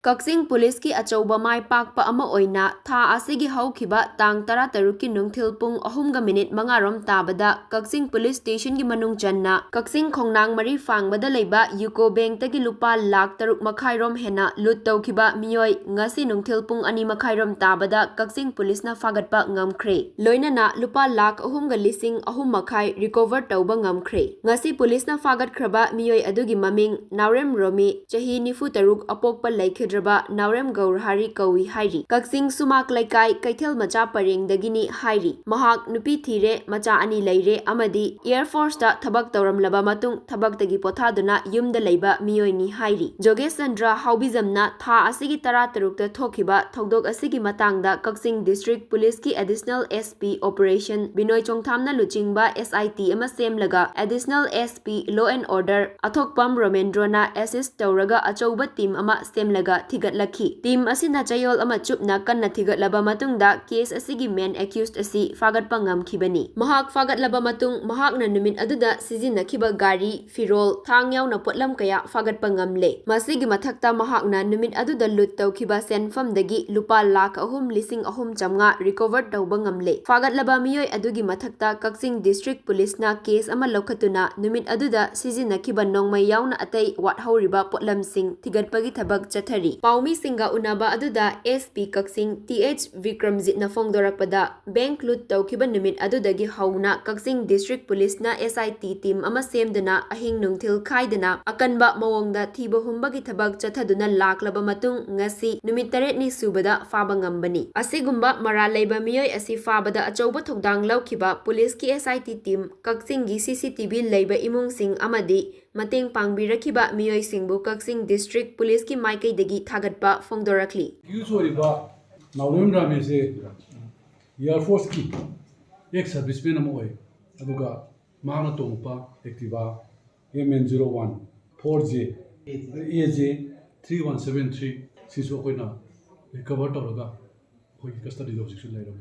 Kakching Police ki Achouba Mai pakpa ama oina tha asigi houkhiba tang 13 ki nungthil pung 3:05 tabada Kakching Police Station ki manung channa Kakching Khongnang mari phangbada leiba UCO Bank tagi Lupa lakh 3 makhai rom hena lut Toukhiba Mioi Ngasi nungthil pung 2:05 rom tabada Kakching Police na Fagatpa Ngamkhre loinana Lupa lakh 3 lising 3 makhai recover touba Ngamkhre Ngasi Police na Phagatkhraba Mioi Adugi maming Naorem Rome chahi 93 apokpa laikhe Naorem Gourahari kawi hairi Kakching sumak laikai kaithel macha pareng dagini hairi Mahak Nupi thire macha ani leire amadi Air Force da thabak tawramlaba matung thabak tagi pothaduna yumda leiba mioi ni hairi Jogesandra haubizamna tha asigi 13 ta thokhiba thodok asigi matangda Kakching District Police ki Additional SP Operation Binoy Chongthamna luchingba SIT ama semlaga Additional SP Law and Order athokpam Romendrona assist tawraga achouba team ama semlaga thigatlakhi team asina chayol ama chupna kanna thigatlaba matungda case asigi main accused asi phagatpa ngamkhibani mahak phagatlaba matung mahakna numit aduda sizinakhiba gari firol thang yauna potlam kaya phagatpa ngamle masigi mathakta mahakna numit aduda lut tawkhiba senfam dagi lupa lakh 3,300 recover tawba ngamle phagatlaba mioi adugi mathakta Kakching District Police na case ama lokhatuna numit aduda sizinakhiba nongmai yauna atai wathoriba potlam sing thigatpagi thabak chathari Paumi Singa Unaba Aduda SP Kakching TH Vikramjit na Fongdorakpada Bank Lut Toukhiba Numit Adudagi Hauna Kakching District Police na SIT team ama semduna ahing nungthil khaidana akanba mawongda thiba humbagi thabak chathaduna laklaba matung ngasi numit 8 ni subada faba ngambani asigumba mara leiba mioi asi fabada achouba thokdang laukhiba police ki SIT team Kakching gi CCTV leiba imung sing amadi mateng pangbirakhiba mioi singbu Kakching District Police ki maikai dagi thagatpa fongdorakli Usually Naorem Rome se Air Force ki ek serviceman amoy aduga mahana tongpa activa MN01 4J AJ 3173 siso koina recover tawraga koi custody of section laira